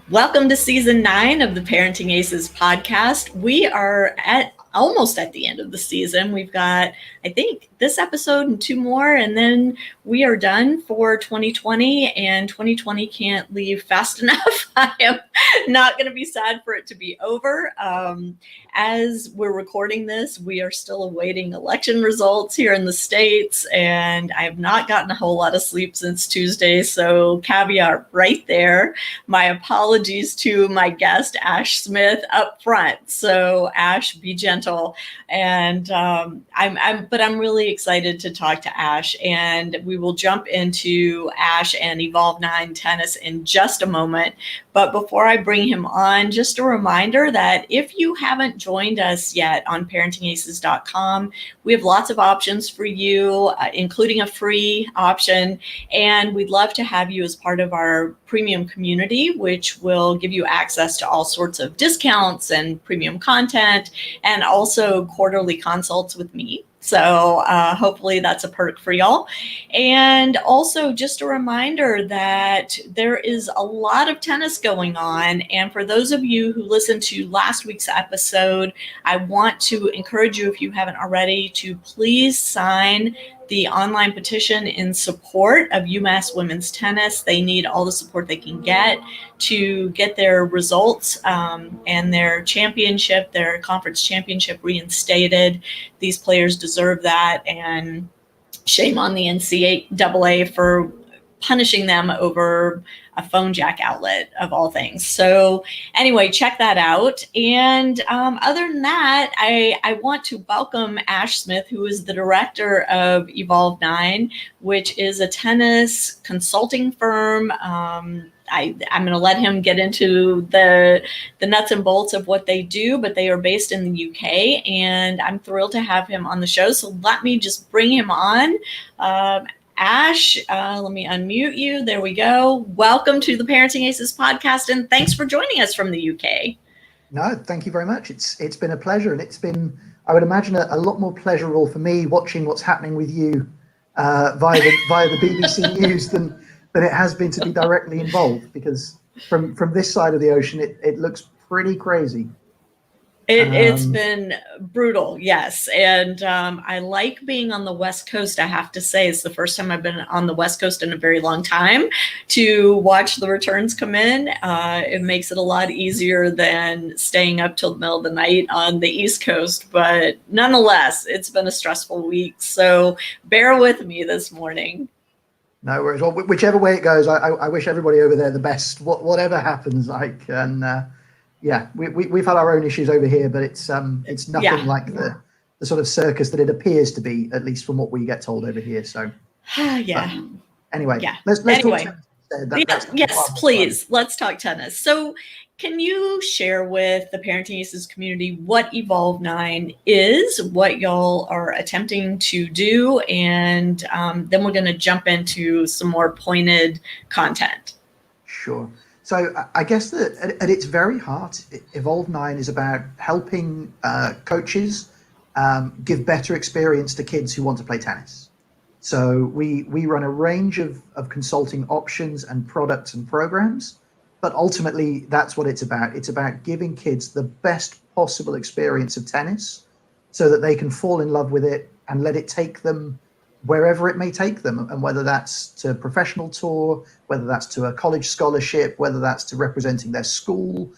Welcome to season 9 of the Parenting Aces podcast. We are almost at the end of the season. We've got, I think, this episode and 2 more, and then we are done for 2020, and 2020 can't leave fast enough. I am not going to be sad for it to be over. As we're recording this, we are still awaiting election results here in the States, and I have not gotten a whole lot of sleep since Tuesday, so caveat right there. My apologies to my guest, Ash Smith, up front. So Ash, be gentle. And I'm really excited to talk to Ash, and we will jump into Ash and Evolve 9 tennis in just a moment. But before I bring him on, just a reminder that if you haven't joined us yet on ParentingAces.com, we have lots of options for you, including a free option. And we'd love to have you as part of our premium community, which will give you access to all sorts of discounts and premium content, and also quarterly consults with me. So hopefully that's a perk for y'all. And also just a reminder that there is a lot of tennis going on. And for those of you who listened to last week's episode, I want to encourage you, if you haven't already, to please sign the online petition in support of UMass women's tennis. They need all the support they can get to get their results and their championship, their conference championship reinstated. These players deserve that, and shame on the NCAA for punishing them over a phone jack outlet of all things. So anyway, check that out. And other than that, I want to welcome Ash Smith, who is the director of Evolve 9, which is a tennis consulting firm. I'm going to let him get into the nuts and bolts of what they do, but they are based in the UK, and I'm thrilled to have him on the show. So let me just bring him on. Ash, let me unmute you. There we go. Welcome to the Parenting Aces podcast, and thanks for joining us from the UK. No, thank you very much. It's been a pleasure, and it's been, I would imagine, a lot more pleasurable for me watching what's happening with you via the BBC News than it has been to be directly involved, because from this side of the ocean, it looks pretty crazy. It's been brutal, yes. And I like being on the West Coast, I have to say. It's the first time I've been on the West Coast in a very long time to watch the returns come in. It makes it a lot easier than staying up till the middle of the night on the East Coast. But nonetheless, it's been a stressful week. So bear with me this morning. No worries. Well, whichever way it goes, I wish everybody over there the best. Whatever happens, yeah, we've had our own issues over here, but it's nothing like the sort of circus that it appears to be, at least from what we get told over here. So yeah. Anyway, yeah. let's anyway. talk tennis. Yes, please. Let's talk tennis. So can you share with the Parenting Aces community what Evolve 9 is, what y'all are attempting to do, and then we're going to jump into some more pointed content. Sure. So I guess that at its very heart, Evolve 9 is about helping coaches give better experience to kids who want to play tennis. So we run a range of consulting options and products and programs, but ultimately that's what it's about. It's about giving kids the best possible experience of tennis so that they can fall in love with it and let it take them wherever it may take them, and whether that's to a professional tour, whether that's to a college scholarship, whether that's to representing their school,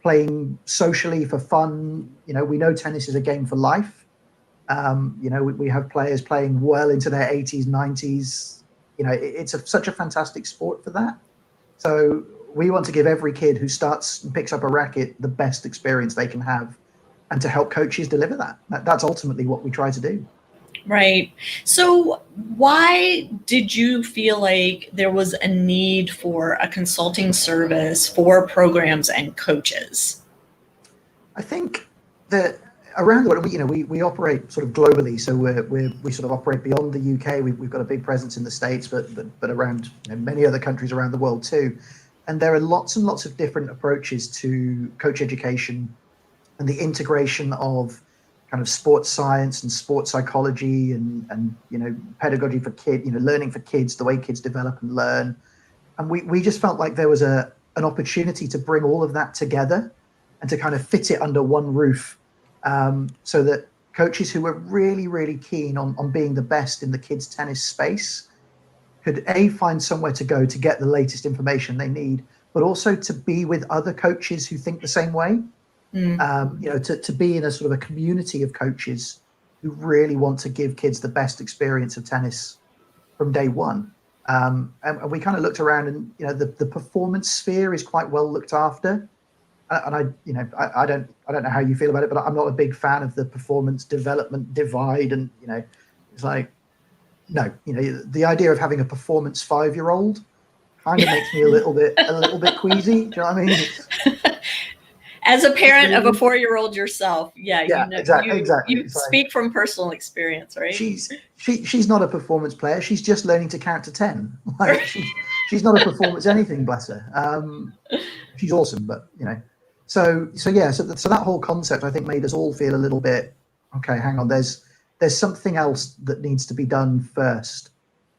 playing socially for fun. We know tennis is a game for life. We have players playing well into their 80s, 90s. It's such a fantastic sport for that. So we want to give every kid who starts and picks up a racket the best experience they can have, and to help coaches deliver that. That's ultimately what we try to do. Right. So why did you feel like there was a need for a consulting service for programs and coaches? I think that around the world, we operate sort of globally. So we sort of operate beyond the UK. We've got a big presence in the States, but around many other countries around the world too. And there are lots and lots of different approaches to coach education and the integration of kind of sports science and sports psychology and pedagogy for kids, learning for kids, the way kids develop and learn. And we just felt like there was a an opportunity to bring all of that together and to kind of fit it under one roof, so that coaches who were really, really keen on being the best in the kids' tennis space could find somewhere to go to get the latest information they need, but also to be with other coaches who think the same way. To be in a sort of a community of coaches who really want to give kids the best experience of tennis from day one. And we kind of looked around, and the performance sphere is quite well looked after. And I don't know how you feel about it, but I'm not a big fan of the performance development divide. And it's like, no, the idea of having a performance 5-year-old kind of makes me a little bit queasy. Do you know what I mean? As a parent of a 4-year-old yourself, exactly. You speak from personal experience, right? She's not a performance player. She's just learning to count to 10. Like she's not a performance anything. Bless her. She's awesome, but So that whole concept, I think, made us all feel a little bit, okay, hang on, there's something else that needs to be done first.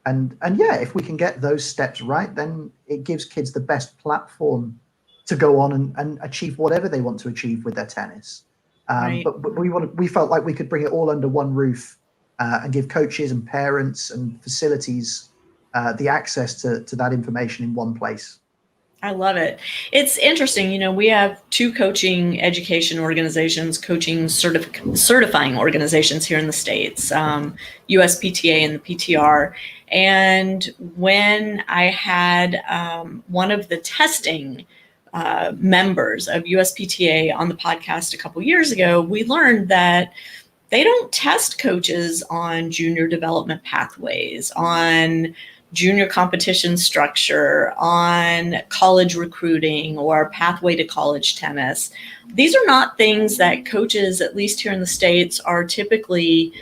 And if we can get those steps right, then it gives kids the best platform to go on and achieve whatever they want to achieve with their tennis. Right. But we felt like we could bring it all under one roof, and give coaches and parents and facilities the access to that information in one place. I love it. It's interesting. We have 2 coaching education organizations, coaching certifying organizations here in the States, USPTA and the PTR. And when I had one of the testing members of USPTA on the podcast a couple years ago, we learned that they don't test coaches on junior development pathways, on junior competition structure, on college recruiting or pathway to college tennis. These are not things that coaches, at least here in the States, are typically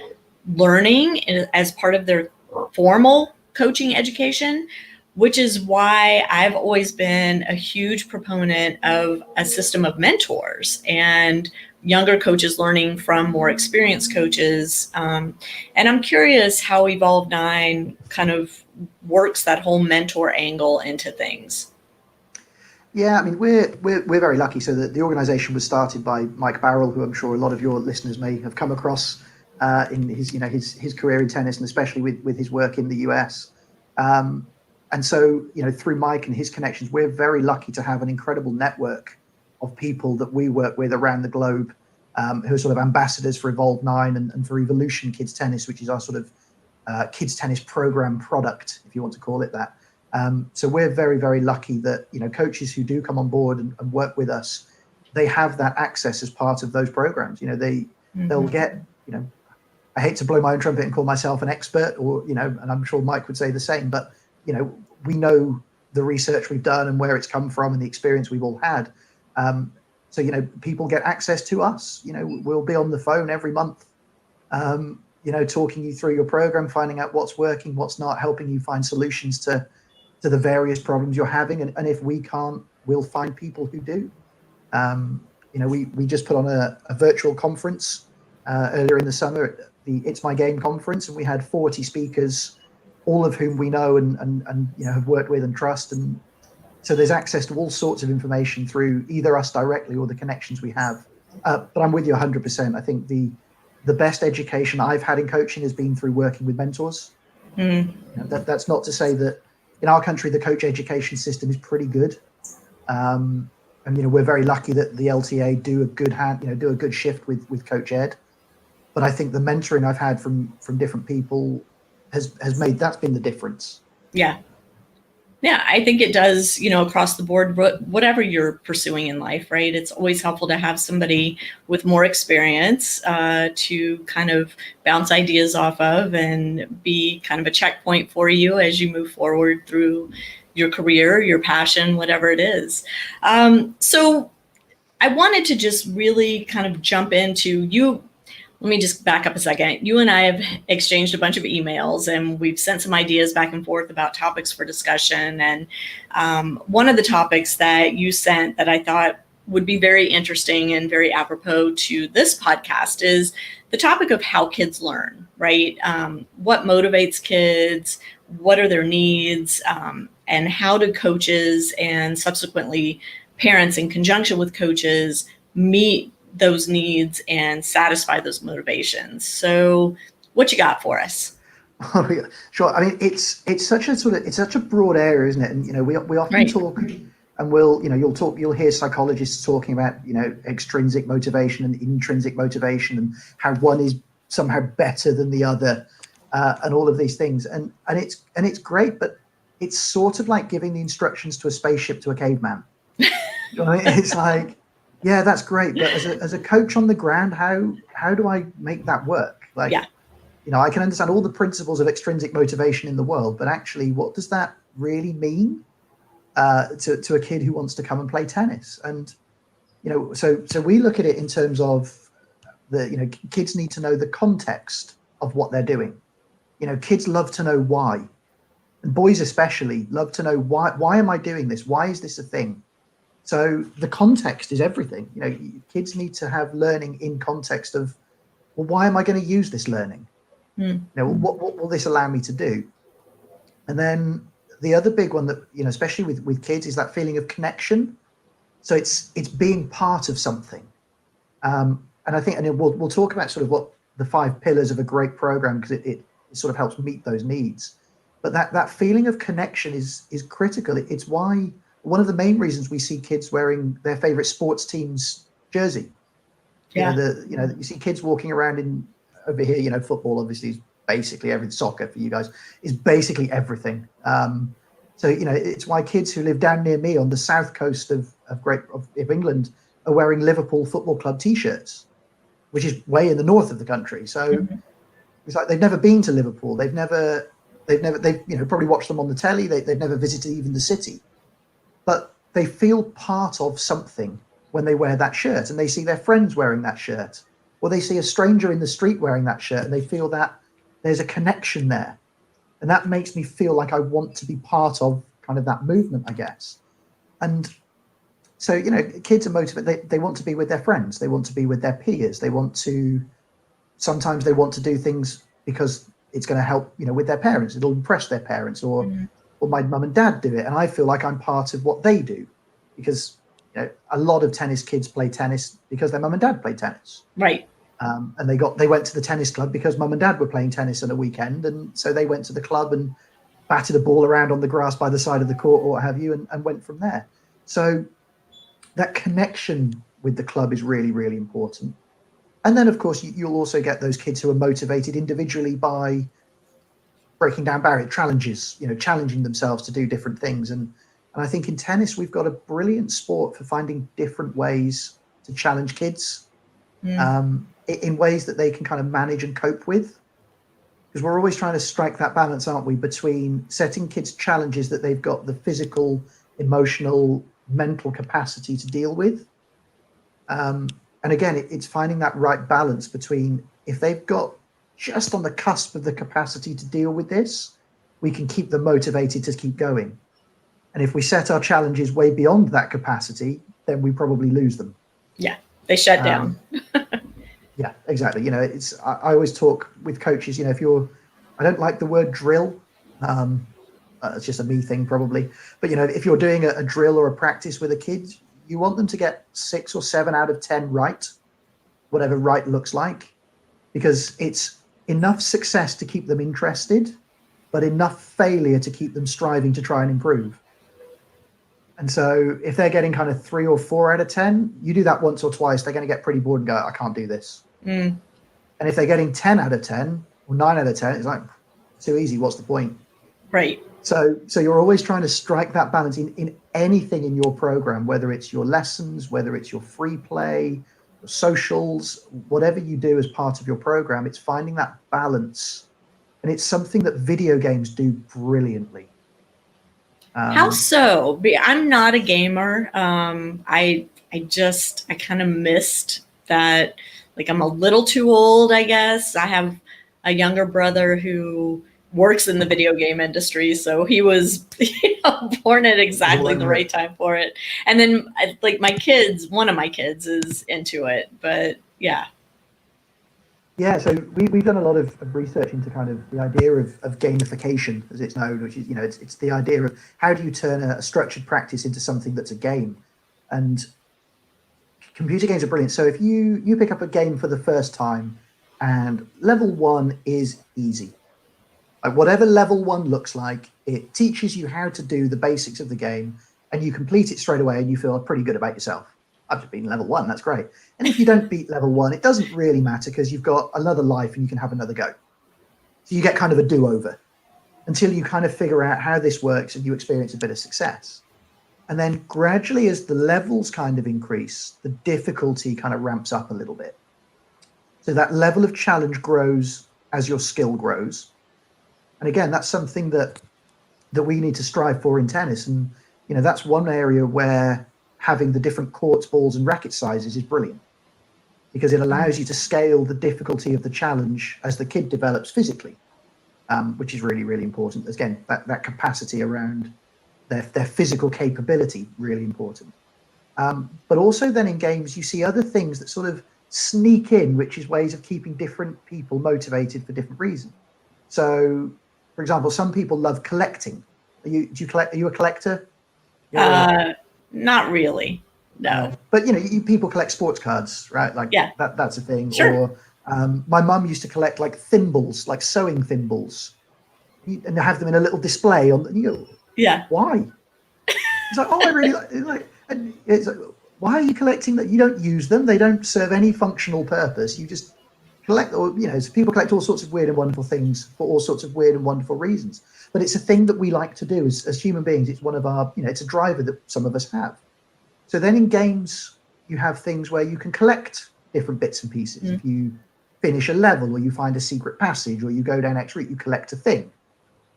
learning as part of their formal coaching education, which is why I've always been a huge proponent of a system of mentors and younger coaches learning from more experienced coaches. And I'm curious how Evolve 9 kind of works that whole mentor angle into things. Yeah, I mean, we're very lucky. So the organization was started by Mike Barrell, who I'm sure a lot of your listeners may have come across in his career in tennis, and especially with his work in the US. And so, through Mike and his connections, we're very lucky to have an incredible network of people that we work with around the globe, who are sort of ambassadors for Evolve 9 and for Evolution Kids Tennis, which is our sort of kids tennis program product, if you want to call it that. So we're very, very lucky that, coaches who do come on board and work with us, they have that access as part of those programs. They'll get, I hate to blow my own trumpet and call myself an expert, or, and I'm sure Mike would say the same, but, we know the research we've done and where it's come from and the experience we've all had. So, people get access to us. We'll be on the phone every month, talking you through your program, finding out what's working, what's not, helping you find solutions to the various problems you're having. And if we can't, we'll find people who do. We just put on a virtual conference earlier in the summer, the It's My Game conference, and we had 40 speakers, all of whom we know and have worked with and trust. And so there's access to all sorts of information through either us directly or the connections we have. But I'm with you 100%. I think the best education I've had in coaching has been through working with mentors. That's not to say that in our country, the coach education system is pretty good. And, we're very lucky that the LTA do a good shift with Coach Ed. But I think the mentoring I've had from different people has made, that's been the difference. Yeah. Yeah, I think it does, across the board, whatever you're pursuing in life, right? It's always helpful to have somebody with more experience to kind of bounce ideas off of and be kind of a checkpoint for you as you move forward through your career, your passion, whatever it is. So I wanted to just really kind of jump into you. Let me just back up a second. You and I have exchanged a bunch of emails, and we've sent some ideas back and forth about topics for discussion. And one of the topics that you sent that I thought would be very interesting and very apropos to this podcast is the topic of how kids learn, right? What motivates kids? What are their needs? and how do coaches and subsequently parents in conjunction with coaches meet those needs and satisfy those motivations. So what you got for us? Sure. I mean, it's such a broad area, isn't it? And we often Right. talk, and you'll hear psychologists talking about extrinsic motivation and intrinsic motivation, and how one is somehow better than the other, and all of these things. And it's great, but it's sort of like giving the instructions to a spaceship to a caveman. You know what I mean? It's like, yeah, that's great, but as a coach on the ground, how do I make that work? Like, Yeah. I can understand all the principles of extrinsic motivation in the world, but actually, what does that really mean to a kid who wants to come and play tennis? And so we look at it in terms of kids need to know the context of what they're doing. Kids love to know why, and boys especially love to know why. Why am I doing this? Why is this a thing? So the context is everything. Kids need to have learning in context of, well, why am I going to use this learning? What will this allow me to do? And then the other big one that, especially with kids, is that feeling of connection. So it's being part of something. And I think, and we'll talk about sort of what the 5 pillars of a great program, because it sort of helps meet those needs. But that feeling of connection is critical. It's why one of the main reasons we see kids wearing their favorite sports team's jersey. Yeah. You see kids walking around over here, football obviously is basically everything. Soccer for you guys is basically everything. So it's why kids who live down near me on the south coast of England are wearing Liverpool Football Club T-shirts, which is way in the north of the country. So it's like they've never been to Liverpool. They've probably watched them on the telly. They've never visited even the city, but they feel part of something when they wear that shirt, and they see their friends wearing that shirt, or they see a stranger in the street wearing that shirt, and they feel that there's a connection there. And that makes me feel like I want to be part of kind of that movement, I guess. And so, kids are motivated. They want to be with their friends. They want to be with their peers. Sometimes they want to do things because it's going to help, with their parents. It'll impress their parents, or my mum and dad do it. And I feel like I'm part of what they do, because a lot of tennis kids play tennis because their mum and dad play tennis. Right. And they went to the tennis club because mum and dad were playing tennis on a weekend. And so they went to the club and batted a ball around on the grass by the side of the court or what have you, and went from there. So that connection with the club is really, really important. And then, of course, you'll also get those kids who are motivated individually by breaking down barrier challenges, challenging themselves to do different things. And I think in tennis, we've got a brilliant sport for finding different ways to challenge kids in ways that they can kind of manage and cope with. Because we're always trying to strike that balance, aren't we, between setting kids challenges that they've got the physical, emotional, mental capacity to deal with. And again, it's finding that right balance between, if they've got just on the cusp of the capacity to deal with this, we can keep them motivated to keep going. And if we set our challenges way beyond that capacity, then we probably lose them. Yeah, they shut down. Yeah, exactly. I always talk with coaches, I don't like the word drill. It's just a me thing probably. But, if you're doing a drill or a practice with a kid, you want them to get 6 or 7 out of 10 right, whatever right looks like, because it's enough success to keep them interested, but enough failure to keep them striving to try and improve. And so if they're getting kind of 3 or 4 out of 10, you do that once or twice, they're going to get pretty bored and go, I can't do this. And if they're getting 10 out of 10 or 9 out of 10, it's like, too easy. What's the point? Right. So you're always trying to strike that balance in anything in your program, whether it's your lessons, whether it's your free play, your socials, whatever you do as part of your program, it's finding that balance. And it's something that video games do brilliantly. How so? I'm not a gamer. I kind of missed that. Like, I'm a little too old, I guess. I have a younger brother who works in the video game industry, so he was born at exactly the right time for it. And then one of my kids is into it, but yeah. Yeah, so we've done a lot of research into kind of the idea of gamification, as it's known, which is, it's the idea of how do you turn a structured practice into something that's a game. And computer games are brilliant. So if you pick up a game for the first time, and level one is easy. Like whatever level one looks like, it teaches you how to do the basics of the game, and you complete it straight away, and you feel pretty good about yourself. I've just been level one, that's great. And if you don't beat level one, it doesn't really matter because you've got another life and you can have another go. So you get kind of a do-over until you kind of figure out how this works and you experience a bit of success. And then gradually, as the levels kind of increase, the difficulty kind of ramps up a little bit. So that level of challenge grows as your skill grows. And again, that's something that we need to strive for in tennis. And, that's one area where having the different courts, balls, and racket sizes is brilliant because it allows you to scale the difficulty of the challenge as the kid develops physically, which is really, really important. Again, that capacity around their physical capability, really important. But also then in games, you see other things that sort of sneak in, which is ways of keeping different people motivated for different reasons. So, for example, some people love collecting. Do you collect? Are you a collector? Not really. No. But people collect sports cards, right? Like Yeah. that's a thing. Sure. Or my mum used to collect like thimbles, like sewing thimbles, and have them in a little display on. And you go, Yeah. why? It's like, oh, I really like. And it's like, why are you collecting that? You don't use them. They don't serve any functional purpose. You just collect, or so people collect all sorts of weird and wonderful things for all sorts of weird and wonderful reasons. But it's a thing that we like to do as human beings. It's one of our, it's a driver that some of us have. So then in games, you have things where you can collect different bits and pieces. Mm-hmm. If you finish a level, or you find a secret passage, or you go down X route, you collect a thing,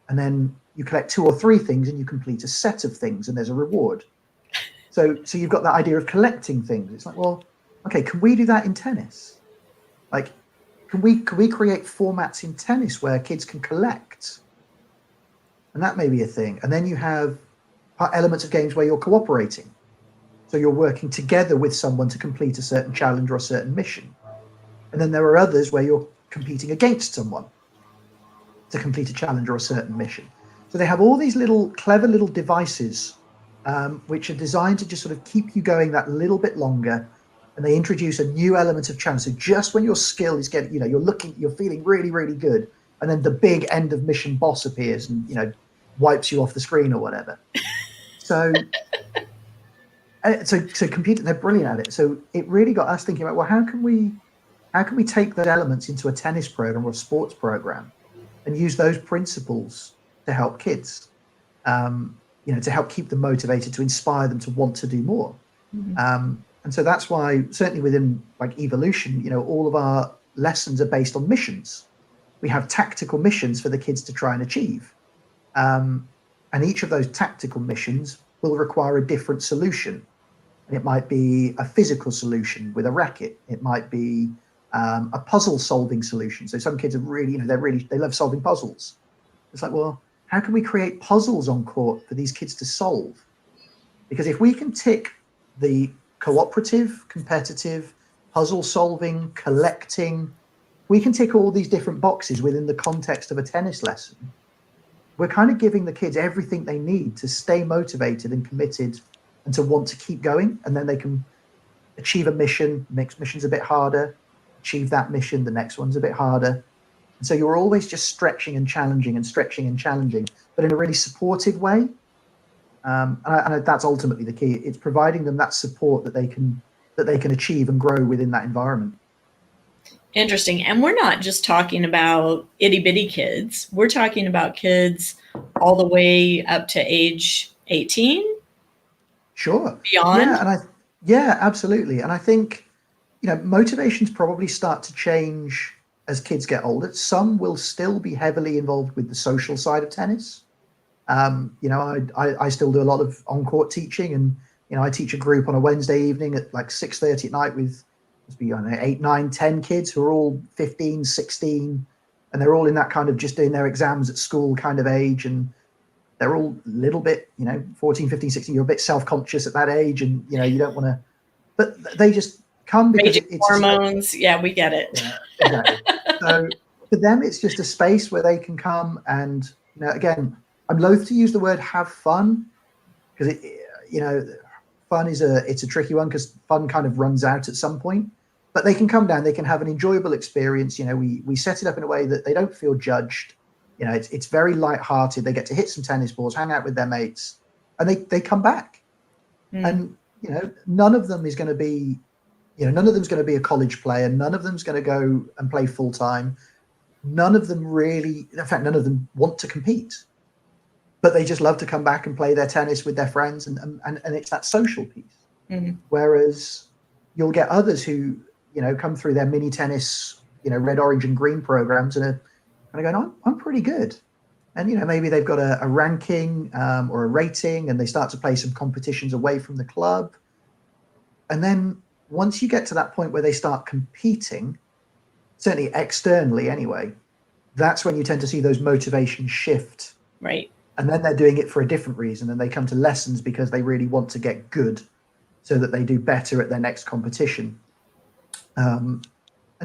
and then you collect 2 or 3 things, and you complete a set of things, and there's a reward. So you've got that idea of collecting things. It's like, well, okay, can we do that in tennis? Like, can we create formats in tennis where kids can collect? And that may be a thing. And then you have elements of games where you're cooperating. So you're working together with someone to complete a certain challenge or a certain mission. And then there are others where you're competing against someone to complete a challenge or a certain mission. So they have all these clever little devices which are designed to just sort of keep you going that little bit longer. And they introduce a new element of challenge. So just when your skill is getting, you're feeling really, really good. And then the big end of mission boss appears and, wipes you off the screen or whatever. So computer, they're brilliant at it. So it really got us thinking about, well, how can we take those elements into a tennis program or a sports program and use those principles to help kids, to help keep them motivated, to inspire them to want to do more. Mm-hmm. And so that's why, certainly within like evolution, all of our lessons are based on missions. We have tactical missions for the kids to try and achieve. And each of those tactical missions will require a different solution. And it might be a physical solution with a racket. It might be a puzzle solving solution. So some kids are really, they love solving puzzles. It's like, well, how can we create puzzles on court for these kids to solve? Because if we can tick the cooperative, competitive, puzzle solving, collecting, we can tick all these different boxes within the context of a tennis lesson. We're kind of giving the kids everything they need to stay motivated and committed and to want to keep going. And then they can achieve a mission, next mission's a bit harder, achieve that mission, the next one's a bit harder. And so you're always just stretching and challenging and stretching and challenging, but in a really supportive way. And that's ultimately the key. It's providing them that support that they can achieve and grow within that environment. Interesting. And we're not just talking about itty bitty kids. We're talking about kids all the way up to age 18. Sure. Beyond. Yeah, absolutely. And I think, motivations probably start to change as kids get older. Some will still be heavily involved with the social side of tennis. I still do a lot of on-court teaching, and I teach a group on a Wednesday evening at like 6:30 at night with 8, 9, 10 kids who are all 15, 16, and they're all in that kind of just doing their exams at school kind of age, and they're all a little bit 14, 15, 16, you're a bit self-conscious at that age, and you don't want to, but they just come because it's hormones. Yeah, we get it. Exactly. So for them, it's just a space where they can come and, again, I'm loath to use the word have fun because fun it's a tricky one because fun kind of runs out at some point. But they can come down, they can have an enjoyable experience. We set it up in a way that they don't feel judged. It's very lighthearted. They get to hit some tennis balls, hang out with their mates, and they come back. And none of them is going to be, none of them's going to be a college player. None of them's going to go and play full time. None of them really, in fact, none of them want to compete. But they just love to come back and play their tennis with their friends, and it's that social piece. Whereas you'll get others who come through their mini tennis, red, orange, and green programs and are going, I'm pretty good. And, maybe they've got a ranking or a rating, and they start to play some competitions away from the club. And then once you get to that point where they start competing, certainly externally anyway, that's when you tend to see those motivations shift. Right. And then they're doing it for a different reason. And they come to lessons because they really want to get good so that they do better at their next competition. And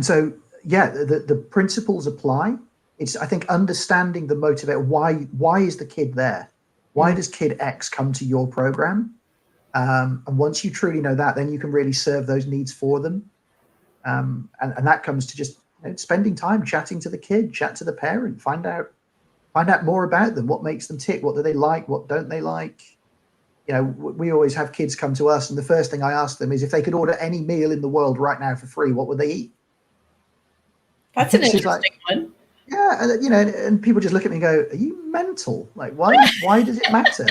so, the principles apply. It's, I think, understanding the motivator. Why is the kid there? Why does kid X come to your program? And once you truly know that, then you can really serve those needs for them. And that comes to just spending time chatting to the kid, chat to the parent, find out more about them. What makes them tick? What do they like? What don't they like? We always have kids come to us, and the first thing I ask them is if they could order any meal in the world right now for free, what would they eat? That's an interesting one. Yeah, and people just look at me and go, "Are you mental? Like, why does it matter?"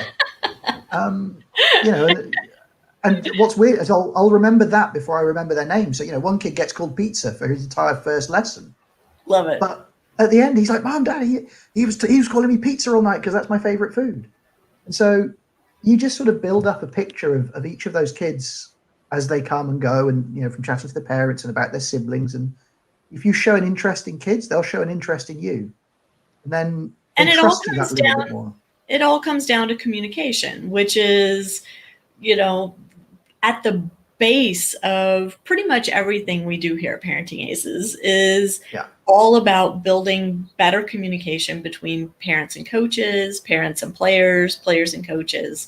And what's weird is I'll remember that before I remember their name. So one kid gets called Pizza for his entire first lesson. Love it. But at the end, he's like, "Mom, Dad, he was calling me pizza all night because that's my favorite food." And so you just sort of build up a picture of each of those kids as they come and go, and from chatting to the parents and about their siblings. And if you show an interest in kids, they'll show an interest in you, and then they trust you that little bit more. It all comes down to communication, which is, at the base of pretty much everything we do here at Parenting Aces is all about building better communication between parents and coaches, parents and players, players and coaches,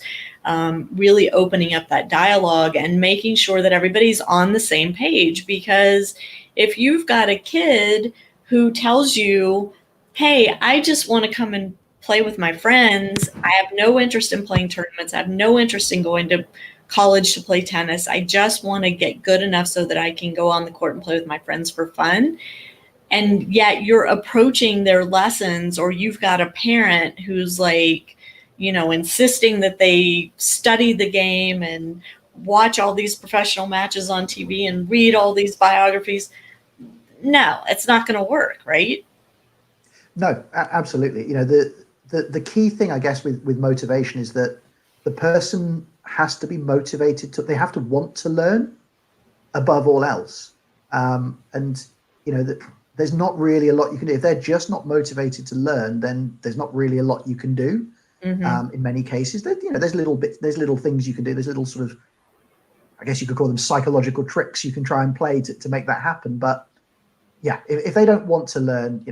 really opening up that dialogue and making sure that everybody's on the same page. Because if you've got a kid who tells you, hey, I just want to come and play with my friends, I have no interest in playing tournaments, I have no interest in going to college to play tennis, I just want to get good enough so that I can go on the court and play with my friends for fun. And yet you're approaching their lessons, or you've got a parent who's like, insisting that they study the game and watch all these professional matches on TV and read all these biographies. No, it's not going to work, right? No, absolutely. The key thing, I guess, with motivation is that the person has to be motivated they have to want to learn above all else. There's not really a lot you can do. If they're just not motivated to learn, then there's not really a lot you can do. In many cases, there's little things you can do. There's little sort of, I guess you could call them psychological tricks you can try and play to make that happen. But yeah, if they don't want to learn,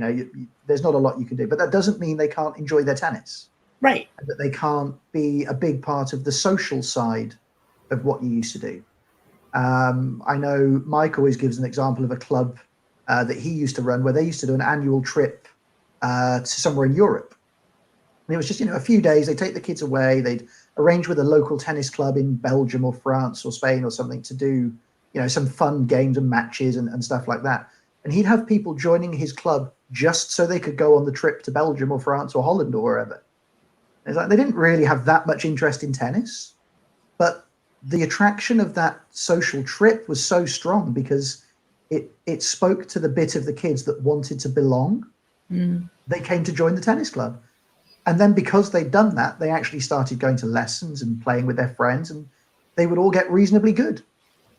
there's not a lot you can do. But that doesn't mean they can't enjoy their tennis. Right. And that they can't be a big part of the social side of what you used to do. I know Mike always gives an example of a club that he used to run where they used to do an annual trip to somewhere in Europe. And it was just, a few days, they'd take the kids away, they'd arrange with a local tennis club in Belgium or France or Spain or something to do, some fun games and matches and stuff like that. And he'd have people joining his club just so they could go on the trip to Belgium or France or Holland or wherever. It's like they didn't really have that much interest in tennis, but the attraction of that social trip was so strong because it spoke to the bit of the kids that wanted to belong. They came to join the tennis club. And then because they'd done that, they actually started going to lessons and playing with their friends, and they would all get reasonably good,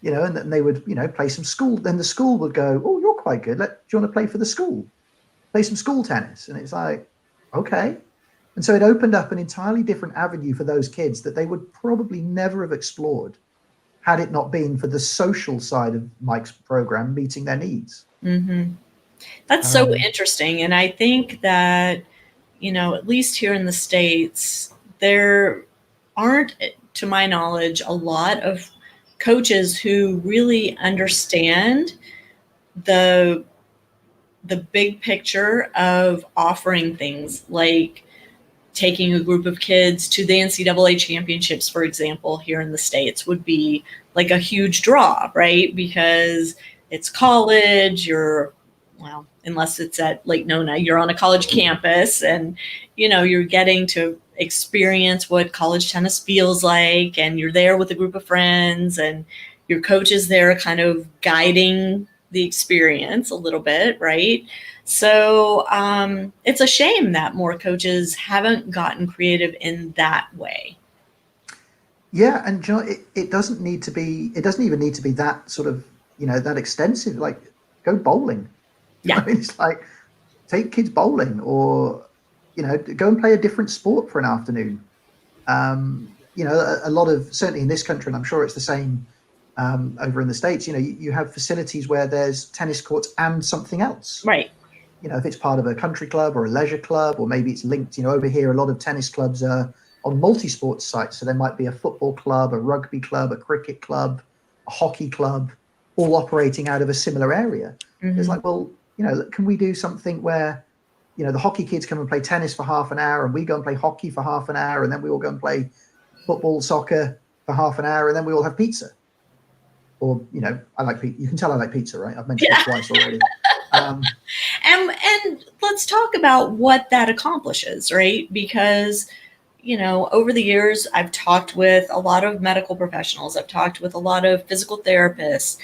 and then they would, play some school. Then the school would go, oh, you're quite good. Do you want to play for the school? Play some school tennis. And it's like, okay. And so it opened up an entirely different avenue for those kids that they would probably never have explored had it not been for the social side of Mike's program meeting their needs. That's so interesting. And I think that, at least here in the States, there aren't, to my knowledge, a lot of coaches who really understand the big picture of offering things like taking a group of kids to the NCAA championships, for example, here in the States would be like a huge draw, right? Because it's college, well, unless it's at Lake Nona, you're on a college campus and, you're getting to experience what college tennis feels like. And you're there with a group of friends and your coach is there kind of guiding the experience a little bit, right? So it's a shame that more coaches haven't gotten creative in that way. Yeah, and John, it doesn't need to be. It doesn't even need to be that sort of, that extensive. Like, go bowling. Yeah. I mean, it's like, take kids bowling, or go and play a different sport for an afternoon. A lot of, certainly in this country, and I'm sure it's the same over in the States. You have facilities where there's tennis courts and something else. Right. If it's part of a country club or a leisure club, or maybe it's linked, over here, a lot of tennis clubs are on multi-sport sites. So there might be a football club, a rugby club, a cricket club, a hockey club, all operating out of a similar area. Mm-hmm. It's like, well, can we do something where, the hockey kids come and play tennis for half an hour and we go and play hockey for half an hour, and then we all go and play football, soccer for half an hour, and then we all have pizza. Or, I like pizza. You can tell I like pizza, right? I've mentioned it twice already. And let's talk about what that accomplishes, right? Because, over the years, I've talked with a lot of medical professionals. I've talked with a lot of physical therapists,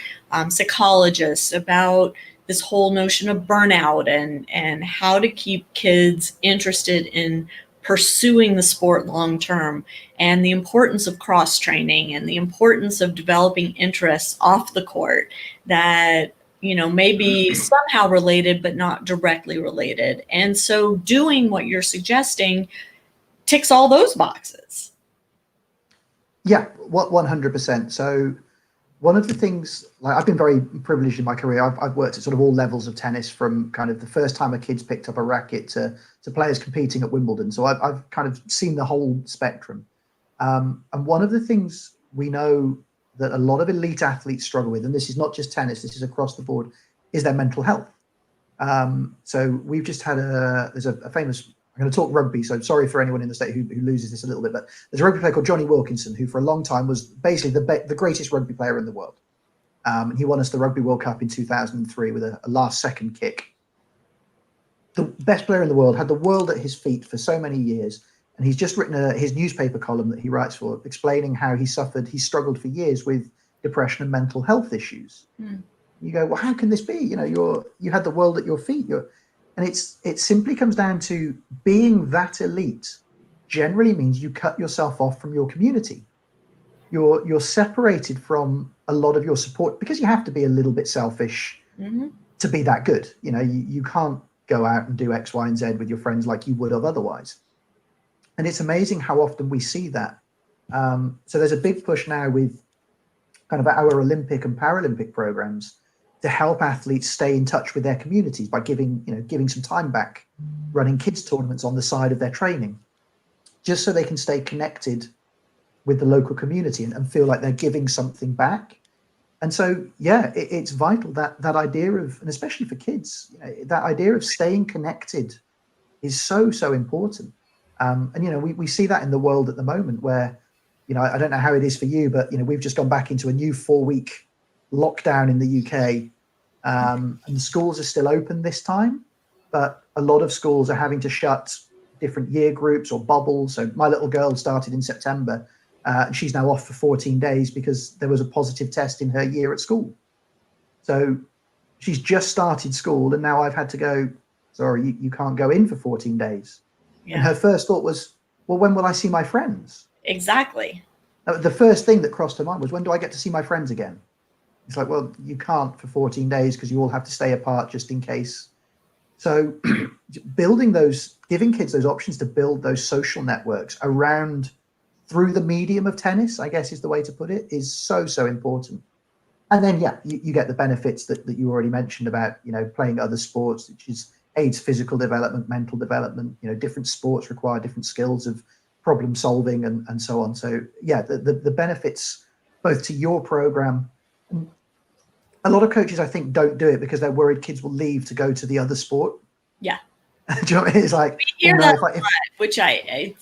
psychologists about this whole notion of burnout and how to keep kids interested in pursuing the sport long term, and the importance of cross training and the importance of developing interests off the court that may be somehow related, but not directly related. And so doing what you're suggesting ticks all those boxes. Yeah, 100%. So one of the things, like, I've been very privileged in my career. I've worked at sort of all levels of tennis, from kind of the first time a kid's picked up a racket to players competing at Wimbledon. So I've kind of seen the whole spectrum. And one of the things we know that a lot of elite athletes struggle with, and this is not just tennis, this is across the board, is their mental health. So we've just had there's a famous, I'm going to talk rugby, so sorry for anyone in the state who loses this a little bit, but there's a rugby player called Johnny Wilkinson, who for a long time was basically the greatest rugby player in the world. And he won us the Rugby World Cup in 2003 with a last-second kick. The best player in the world, had the world at his feet for so many years, and he's just written his newspaper column that he writes for, explaining how he struggled for years with depression and mental health issues. You go, well, how can this be? You had the world at your feet. And it simply comes down to being that elite generally means you cut yourself off from your community. You're separated from a lot of your support, because you have to be a little bit selfish to be that good. You can't go out and do X, Y, and Z with your friends like you would have otherwise. And it's amazing how often we see that. So there's a big push now with kind of our Olympic and Paralympic programs to help athletes stay in touch with their communities by giving some time back, running kids tournaments on the side of their training, just so they can stay connected with the local community and feel like they're giving something back. And so, yeah, it's vital that idea of, and especially for kids, that idea of staying connected is so important. And we see that in the world at the moment, where I don't know how it is for you, but we've just gone back into a new 4-week lockdown in the UK, and the schools are still open this time, but a lot of schools are having to shut different year groups or bubbles. So my little girl started in September, and she's now off for 14 days because there was a positive test in her year at school. So she's just started school, and now I've had to go, sorry, you can't go in for 14 days. Yeah. And her first thought was, well, when will I see my friends? Exactly. The first thing that crossed her mind was, when do I get to see my friends again? It's like, well, you can't for 14 days because you all have to stay apart just in case. So giving kids those options to build those social networks around, through the medium of tennis, I guess is the way to put it, is so important. And then, yeah, you get the benefits that you already mentioned about, playing other sports, which is aids physical development, mental development. Different sports require different skills of problem solving and so on. So, yeah, the benefits both to your program. A lot of coaches, I think, don't do it because they're worried kids will leave to go to the other sport. Yeah. Do you know what I mean? It's like, we hear that a lot, which I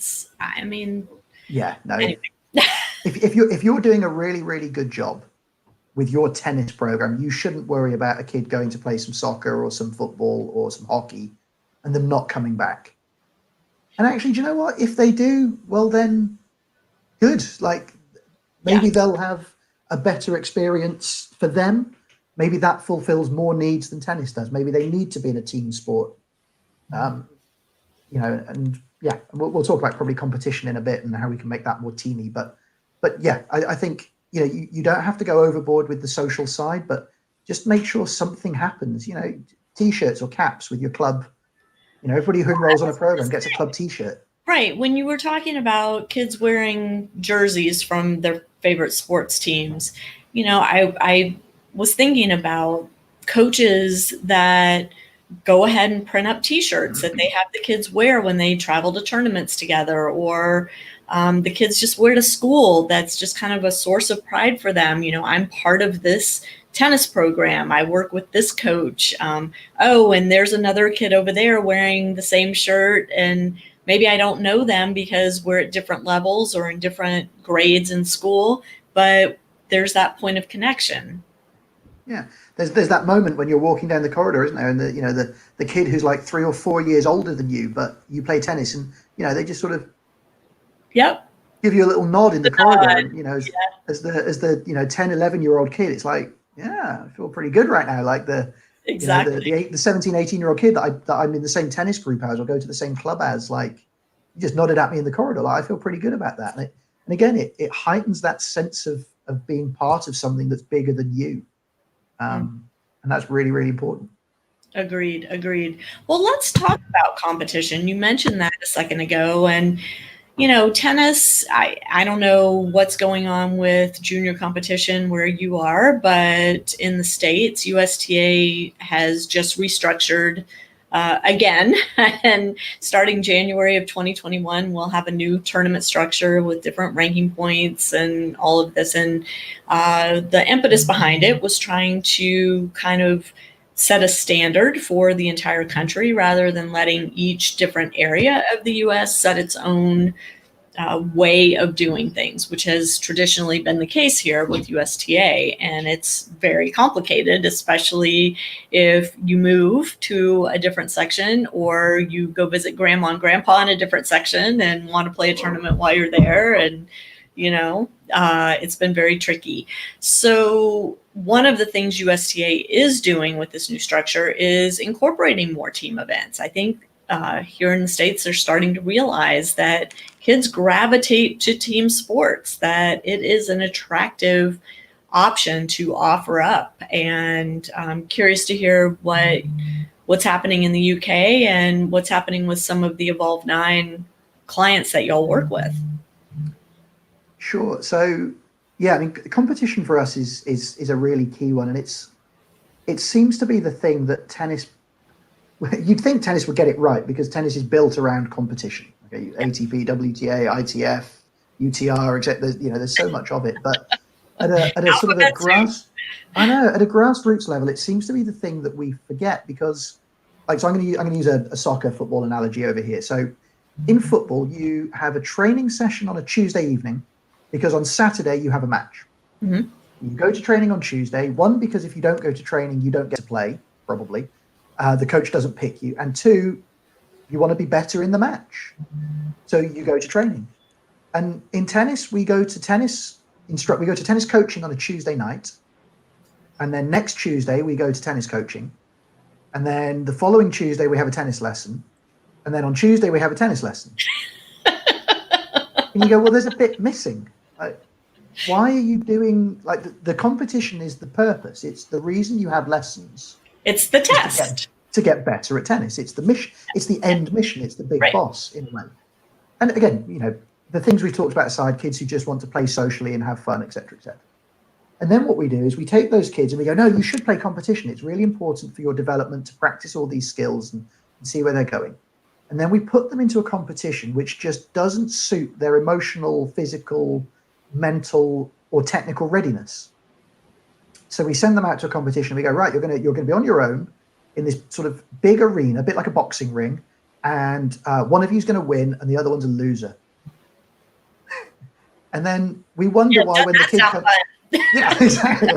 mean. Yeah, no. Anyway. if you're doing a really, really good job with your tennis program, you shouldn't worry about a kid going to play some soccer or some football or some hockey and them not coming back. And actually, do you know what? If they do, well, then good. Like, maybe they'll have a better experience for them. Maybe that fulfills more needs than tennis does. Maybe they need to be in a team sport. And yeah, we'll talk about probably competition in a bit and how we can make that more teamy. But yeah, I think, you don't have to go overboard with the social side, but just make sure something happens, T-shirts or caps with your club. Everybody who enrolls on a program gets a club T-shirt. Right. When you were talking about kids wearing jerseys from their favorite sports teams, I was thinking about coaches that go ahead and print up T-shirts that they have the kids wear when they travel to tournaments together, or the kids just wear to school. That's just kind of a source of pride for them. I'm part of this tennis program. I work with this coach. And there's another kid over there wearing the same shirt, and maybe I don't know them because we're at different levels or in different grades in school, but there's that point of connection. Yeah, there's that moment when you're walking down the corridor, isn't there? And the kid who's like 3 or 4 years older than you, but you play tennis, and they just sort of give you a little nod in the corridor. And, as the 10, 11-year-old kid, it's like, yeah, I feel pretty good right now. Like the 17, 18-year-old kid that I'm in the same tennis group as, or go to the same club as, like, you just nodded at me in the corridor. Like, I feel pretty good about that. And again, it heightens that sense of being part of something that's bigger than you. And that's really, really important. Agreed. Well, let's talk about competition. You mentioned that a second ago. And, tennis, I don't know what's going on with junior competition where you are, but in the States, USTA has just restructured again. And starting January of 2021, we'll have a new tournament structure with different ranking points and all of this. And the impetus behind it was trying to kind of set a standard for the entire country rather than letting each different area of the U.S. set its own way of doing things, which has traditionally been the case here with USTA. And it's very complicated, especially if you move to a different section or you go visit grandma and grandpa in a different section and want to play a tournament while you're there. And, it's been very tricky. So one of the things USTA is doing with this new structure is incorporating more team events. I think here in the States, they're starting to realize that kids gravitate to team sports, that it is an attractive option to offer up. And I'm curious to hear what's happening in the UK and what's happening with some of the Evolve 9 clients that y'all work with. Sure. So, yeah, I mean, competition for us is a really key one. And it seems to be the thing that tennis, you'd think tennis would get it right because tennis is built around competition. Okay, ATP, WTA, ITF, UTR, except there's so much of it. But at a sort of a grassroots level, it seems to be the thing that we forget because, so I'm going to use a soccer football analogy over here. So in football, you have a training session on a Tuesday evening because on Saturday you have a match. Mm-hmm. You go to training on Tuesday, one, because if you don't go to training, you don't get to play, probably. The coach doesn't pick you. And two, you want to be better in the match. So you go to training. And in tennis, we go to tennis coaching on a Tuesday night. And then next Tuesday, we go to tennis coaching. And then the following Tuesday, we have a tennis lesson. And then on Tuesday, we have a tennis lesson. And you go, well, there's a bit missing. Why are you doing, the competition is the purpose. It's the reason you have lessons. It's the test. To get better at tennis. It's the mission. It's the end mission. It's the big boss in a way. And again, the things we've talked about aside, kids who just want to play socially and have fun, etc., etc. And then what we do is we take those kids and we go, no, you should play competition. It's really important for your development to practice all these skills and see where they're going. And then we put them into a competition which just doesn't suit their emotional, physical, mental, or technical readiness. So we send them out to a competition. We go, right, you're going to be on your own in this sort of big arena, a bit like a boxing ring. And one of you is going to win and the other one's a loser. And then we wonder why when the kid comes... Yeah, exactly.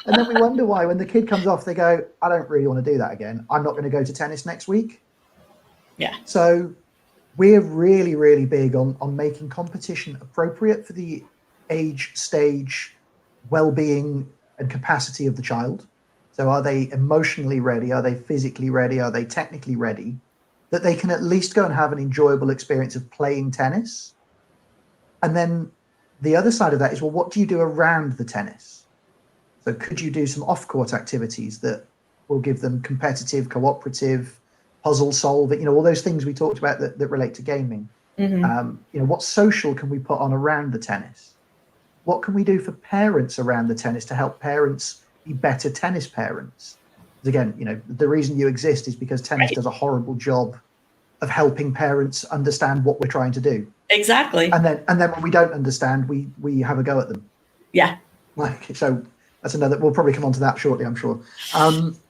And then we wonder why when the kid comes off, they go, I don't really want to do that again. I'm not going to go to tennis next week. Yeah. So we're really, really big on making competition appropriate for the age, stage, well-being and capacity of the child. So are they emotionally ready? Are they physically ready? Are they technically ready? That they can at least go and have an enjoyable experience of playing tennis. And then the other side of that is, well, what do you do around the tennis? So could you do some off-court activities that will give them competitive, cooperative, puzzle solving, all those things we talked about that relate to gaming. Mm-hmm. What social can we put on around the tennis? What can we do for parents around the tennis to help parents be better tennis parents? Because again, the reason you exist is because tennis does a horrible job of helping parents understand what we're trying to do. Exactly. And then when we don't understand, we have a go at them. Yeah. So that's another. We'll probably come on to that shortly, I'm sure. Coaches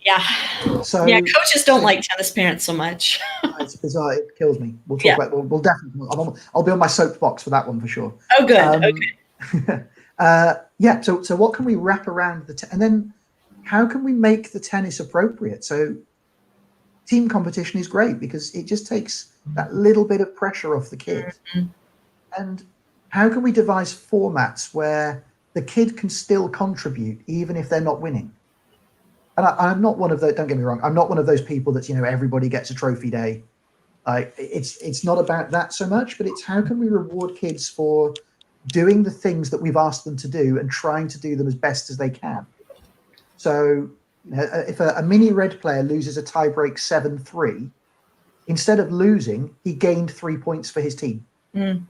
don't like tennis parents so much. It's bizarre. It kills me. We'll talk about. We'll definitely. I'll be on my soapbox for that one for sure. Oh, good. Okay. So what can we wrap around and then how can we make the tennis appropriate? So team competition is great because it just takes that little bit of pressure off the kid. Mm-hmm. And how can we devise formats where the kid can still contribute even if they're not winning? And I'm not one of those, don't get me wrong, I'm not one of those people that's, everybody gets a trophy day. It's not about that so much, but it's how can we reward kids for doing the things that we've asked them to do and trying to do them as best as they can. So if a mini red player loses a tiebreak 7-3, instead of losing, he gained 3 points for his team. Mm.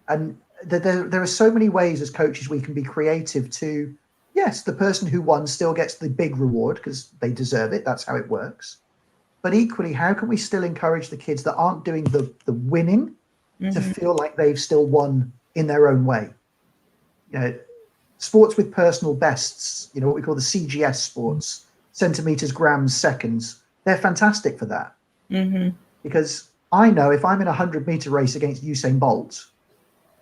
And there are so many ways as coaches we can be creative to, yes, the person who won still gets the big reward because they deserve it. That's how it works. But equally, how can we still encourage the kids that aren't doing the winning to feel like they've still won in their own way? Sports with personal bests, what we call the CGS sports, centimeters, grams, seconds, they're fantastic for that. Mm-hmm. Because I know if I'm in a 100-meter race against Usain Bolt,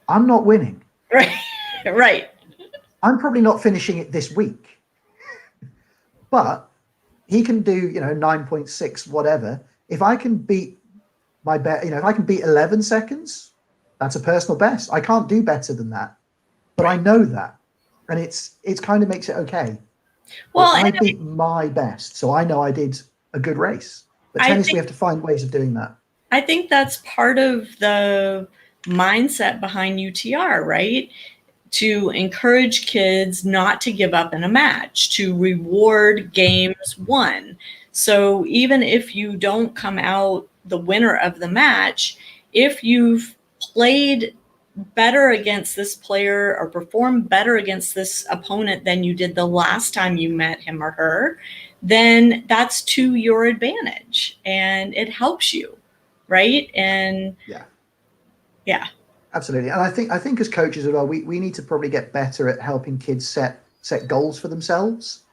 I'm not winning. Right. I'm probably not finishing it this week. But he can do, 9.6, whatever. If I can beat my bet, if I can beat 11 seconds, that's a personal best. I can't do better than that. But I know that. And it's kind of makes it okay. Well, I beat my best, so I know I did a good race. But tennis, we have to find ways of doing that. I think that's part of the mindset behind UTR, right? To encourage kids not to give up in a match, to reward games won. So even if you don't come out the winner of the match, if you've played better against this player or performed better against this opponent than you did the last time you met him or her, then that's to your advantage and it helps you, right? And yeah. Absolutely. And I think as coaches as well, we need to probably get better at helping kids set goals for themselves.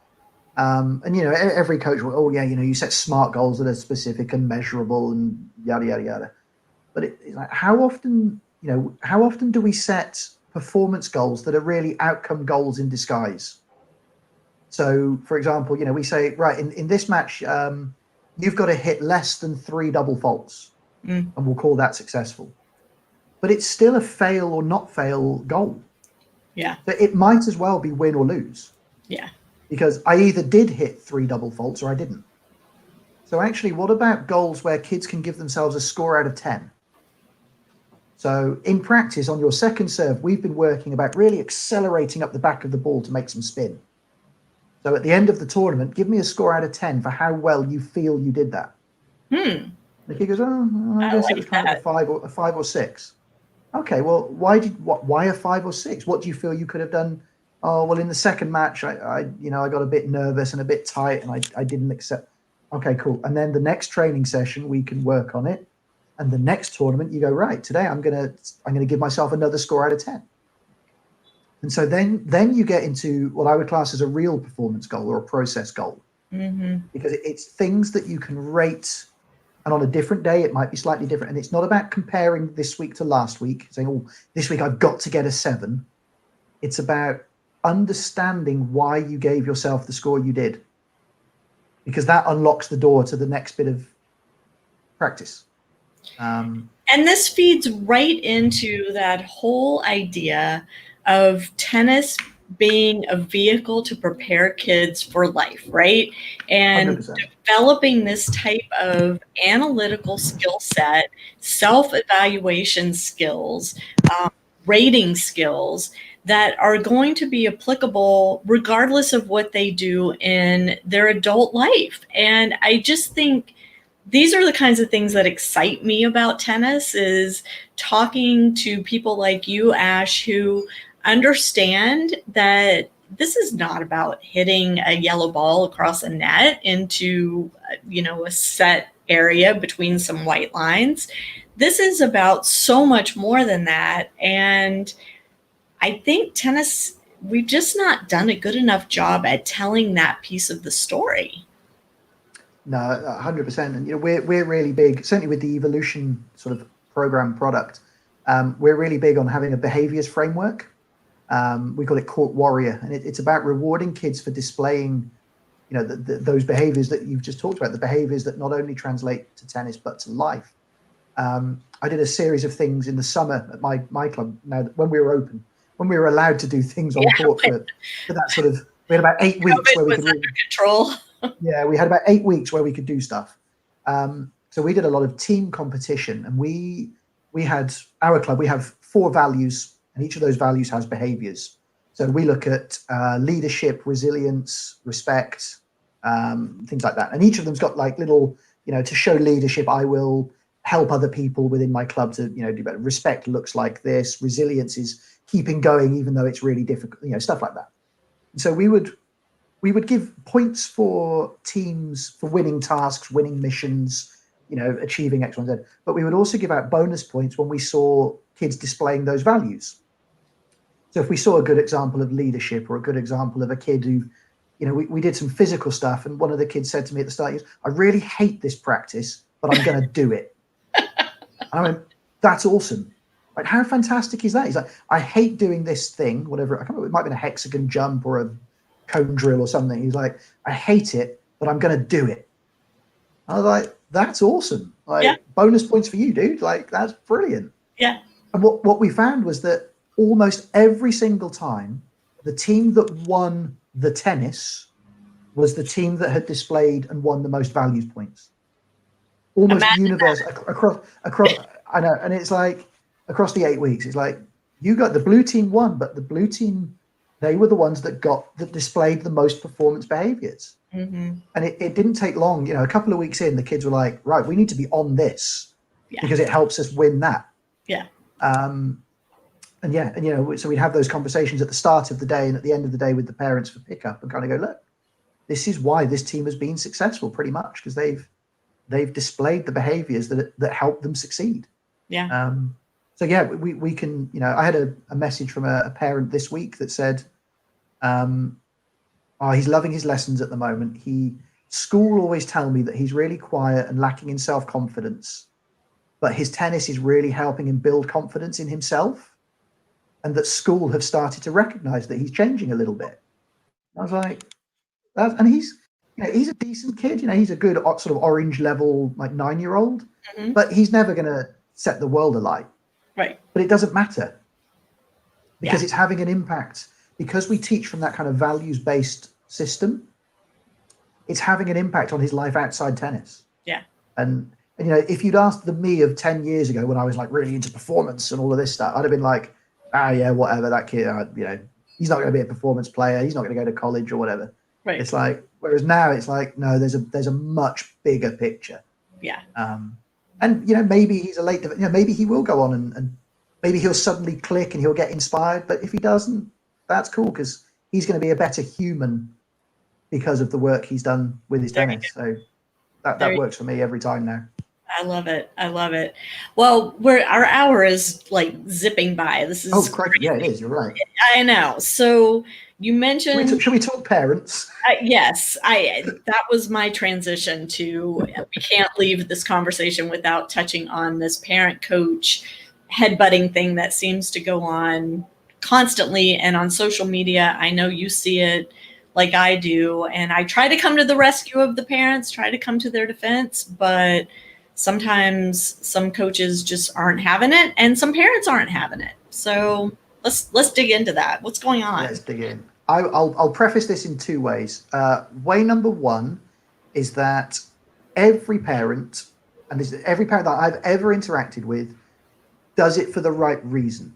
And every coach will, you set SMART goals that are specific and measurable and yada yada yada. But it's like, how often do we set performance goals that are really outcome goals in disguise? So, for example, we say, right, in this match, you've got to hit less than 3 double faults, and we'll call that successful. But it's still a fail or not fail goal. Yeah. So it might as well be win or lose. Yeah. Because I either did hit 3 double faults or I didn't. So actually, what about goals where kids can give themselves a score out of 10? So in practice, on your second serve, we've been working about really accelerating up the back of the ball to make some spin. So at the end of the tournament, give me a score out of 10 for how well you feel you did that. The kid goes, I guess it was kind of a 5 or 6. Okay, well, why a 5 or 6? What do you feel you could have done Oh, well, in the second match, I got a bit nervous and a bit tight, and I didn't accept. Okay, cool. And then the next training session, we can work on it. And the next tournament, you go, right, today I'm gonna give myself another score out of 10. And so then you get into what I would class as a real performance goal or a process goal, because it's things that you can rate. And on a different day, it might be slightly different. And it's not about comparing this week to last week, saying, oh, this week I've got to get a 7. It's about understanding why you gave yourself the score you did, because that unlocks the door to the next bit of practice. And this feeds right into that whole idea of tennis being a vehicle to prepare kids for life, right? And 100%. developing this type of analytical skill set, self-evaluation skills, rating skills that are going to be applicable regardless of what they do in their adult life. And I just think these are the kinds of things that excite me about tennis, is talking to people like you, Ash, who understand that this is not about hitting a yellow ball across a net into, a set area between some white lines. This is about so much more than that. And I think tennis, we've just not done a good enough job at telling that piece of the story. No, 100%. And we're really big, certainly with the evolution sort of program product. We're really big on having a behaviors framework. We call it Court Warrior, and it's about rewarding kids for displaying, those behaviors that you've just talked about, the behaviors that not only translate to tennis but to life. I did a series of things in the summer at my club. Now, when we were open, when we were allowed to do things on court for that sort of, we had about 8 weeks where we could under control. Yeah, we had about 8 weeks where we could do stuff. So we did a lot of team competition, and we had our club. We have 4 values, and each of those values has behaviors. So we look at leadership, resilience, respect, things like that. And each of them's got like little, to show leadership, I will help other people within my club to, do better. Respect looks like this. Resilience is keeping going even though it's really difficult, stuff like that. And so we would give points for teams for winning tasks, winning missions, achieving X, Y, Z. But we would also give out bonus points when we saw kids displaying those values. So if we saw a good example of leadership or a good example of a kid who, we did some physical stuff, and one of the kids said to me at the start, I really hate this practice, but I'm going to do it. And I went, that's awesome. Like, how fantastic is that? He's like, I hate doing this thing, whatever. I can't remember, it might have been a hexagon jump or a cone drill or something. He's like, I hate it, but I'm going to do it. I was like, that's awesome. Like, bonus points for you, dude. Like, that's brilliant. Yeah. And what we found was that almost every single time, the team that won the tennis was the team that had displayed and won the most values points. Almost universal across. I know, and it's like across the 8 weeks, it's like you got the blue team won, but the blue team, they were the ones that displayed the most performance behaviors. And it didn't take long. A couple of weeks in, the kids were like, right, we need to be on this because it helps us win that. Yeah. And so we'd have those conversations at the start of the day and at the end of the day with the parents for pickup, and kind of go, look, this is why this team has been successful pretty much, because they've displayed the behaviors that help them succeed. Yeah. So yeah, we can, I had a message from a parent this week that said, he's loving his lessons at the moment. School always tell me that he's really quiet and lacking in self-confidence, but his tennis is really helping him build confidence in himself, and that school have started to recognize that he's changing a little bit. I was like, and he's a decent kid. He's a good sort of orange level, like 9-year-old, but he's never going to set the world alight. Right. But it doesn't matter, because it's having an impact. Because we teach from that kind of values-based system, it's having an impact on his life outside tennis. Yeah. And if you'd asked the me of 10 years ago, when I was like really into performance and all of this stuff, I'd have been like, yeah, whatever, that kid, he's not going to be a performance player. He's not going to go to college or whatever. Right. It's like, whereas now it's like, no, there's a much bigger picture. Yeah. And maybe he's a late, maybe he will go on and maybe he'll suddenly click and he'll get inspired. But if he doesn't, that's cool, because he's going to be a better human because of the work he's done with his tennis. So that works for me every time now. I love it. I love it. Well, our hour is like zipping by. This is crazy. Yeah, it is. You're right. I know. So you mentioned. Should we talk parents? Yes, that was my transition to. We can't leave this conversation without touching on this parent-coach headbutting thing that seems to go on constantly and on social media. I know you see it like I do, and I try to come to the rescue of the parents, try to come to their defense, but sometimes some coaches just aren't having it, and some parents aren't having it. So let's dig into that. What's going on? Let's dig in. I'll preface this in two ways. Way number one is that every parent, and this is every parent that I've ever interacted with, does it for the right reason.